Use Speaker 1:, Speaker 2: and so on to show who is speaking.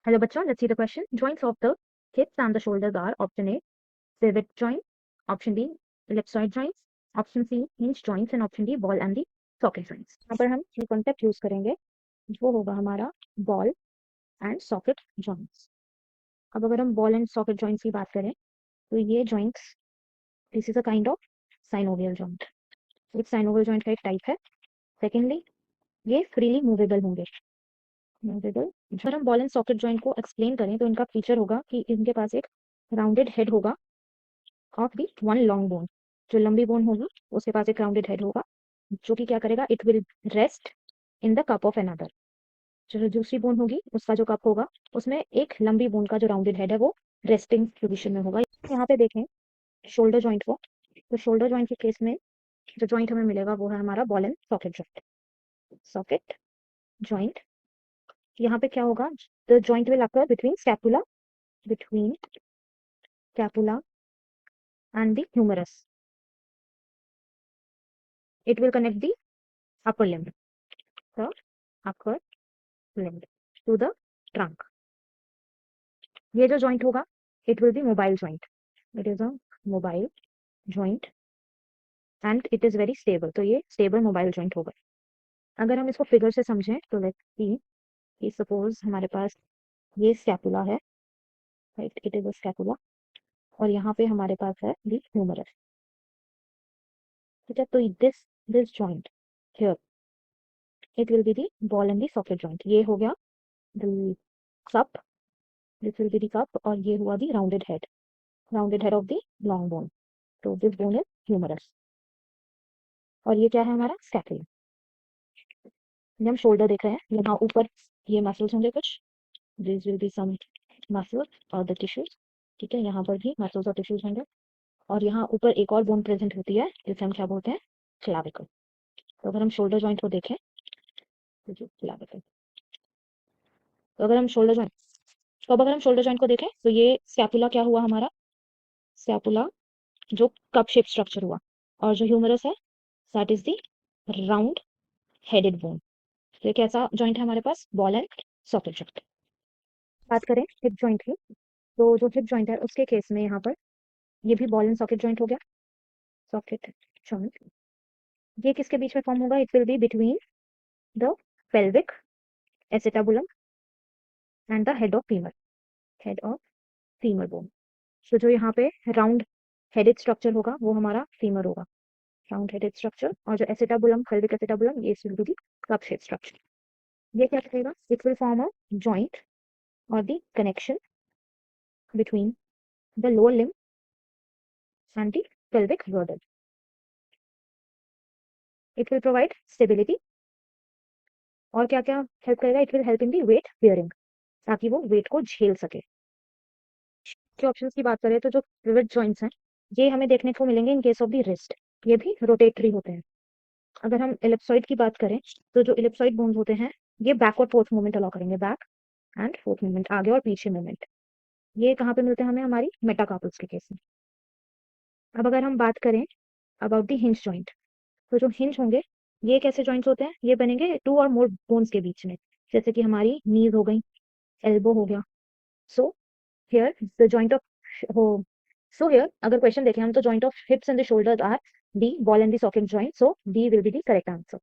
Speaker 1: Hello, bachcha. Let's see the question. Joints of the hips and the shoulders are option A, pivot joint, option B, ellipsoid joints, option C, hinge joints and option D, ball and the socket joints. यहाँ पर हम ये concept use करेंगे वो होगा हमारा ball and socket joints. अब अगर हम बॉल एंड सॉकेट जॉइंट्स की बात करें तो ये joints this is a kind of synovial joint. एक साइनोवियल जॉइंट का एक टाइप है। सेकेंडली ये फ्रीली मूवेबल होंगे। मूवेबल अगर हम बॉल एंड सॉकेट जॉइंट को एक्सप्लेन करें तो इनका फीचर होगा कि इनके पास एक राउंडेड हेड होगा of the one long bone. जो लंबी बोन होगी उसके पास एक राउंडेड हेड होगा जो कि क्या करेगा, it will rest in the cup of another. जो दूसरी बोन होगी उसका जो कप होगा उसमें एक लंबी बोन का जो राउंडेड हेड है वो रेस्टिंग पोजिशन में होगा। यहाँ पे देखें शोल्डर जॉइंट को, तो शोल्डर जॉइंट के केस में जो जॉइंट हमें मिलेगा वो है हमारा ball and socket joint. Socket joint यहाँ पे क्या होगा, the joint will occur between scapula and the humerus. It will connect the upper limb, the upper limb to the trunk. ये जो joint होगा, it will be mobile joint. It is a mobile joint and it is very stable. तो ये stable mobile joint होगा। अगर हम इसको figure से समझें तो let's see कि सपोज हमारे पास ये स्कैपुला है, right, it is a scapula, और यहाँ पे हमारे पास है दी ह्यूमरस। ठीक है, तो this joint here it will be the ball and the socket joint. ये हो गया the cup, this will be the cup, और ये हुआ the rounded head of the long bone. तो दिस बोन इज ह्यूमरस और ये क्या है हमारा स्कैपुला। ये हम शोल्डर देख रहे हैं, यहाँ ऊपर ये मसल्स होंगे कुछ, this will be some muscles और द टिश्यूज। ठीक है, यहाँ पर भी मसल्स और टिश्यूज होंगे और यहाँ ऊपर एक और बोन प्रेजेंट होती है जिसे हम क्या बोलते हैं, क्लाविकल। तो अगर हम शोल्डर जॉइंट को देखें तो जो क्लाविकल, तो अगर हम शोल्डर जॉइंट तो अब अगर हम शोल्डर जॉइंट को देखें तो ये स्कैपुला क्या हुआ हमारा, स्कैपुला जो कप शेप स्ट्रक्चर हुआ, और जो ह्यूमरस है that is the round headed bone. तो ये कैसा जॉइंट है हमारे पास, बॉल एंड सॉकेट जॉइंट। बात करें हिप जॉइंट की, तो जो हिप जॉइंट है उसके केस में यहाँ पर ये भी बॉल एंड सॉकेट जॉइंट हो गया। सॉकेट जॉइंट ये किसके बीच में फॉर्म होगा, it will be between the pelvic acetabulum and the head of femur bone. तो जो यहाँ पे राउंड हेडेड स्ट्रक्चर होगा वो हमारा फीमर होगा, राउंड हेडेड स्ट्रक्चर, और जो एसिटाबुलम पेल्विक एसिटाबुलम ये will be the cup shape structure. ये क्या करेगा, it will form a joint और the connection between the lower limb and the pelvic girdle. It will provide stability और क्या क्या हेल्प करेगा, it will help in the weight bearing, ताकि वो वेट को झेल सके। के ऑप्शंस की बात करें तो जो पिवट जॉइंट्स हैं ये हमें देखने को मिलेंगे in case of the wrist, ये भी रोटेटरी होते हैं। अगर हम एलिप्सॉइड की बात करें तो जो एलिप्सॉइड बोन्स होते हैं ये बैक और फोर्थ मूवमेंट अलाउ करेंगे, बैक एंड फोर्थ मूवमेंट, आगे और पीछे मूवमेंट। ये कहाँ पे मिलते हैं हमें, हमारी मेटाकार्पल्स के केस में। अब अगर हम बात करें अबाउट द हिंज जॉइंट, तो जो हिंज होंगे ये कैसे जॉइंट्स होते हैं, ये बनेंगे टू और मोर बोन्स के बीच में, जैसे कि हमारी नीज हो गई, एल्बो हो गया। So here the joint of हो सो हियर अगर क्वेश्चन देखें हम तो joint of hips and the shoulders are the ball and the socket joint, so D will be the correct answer.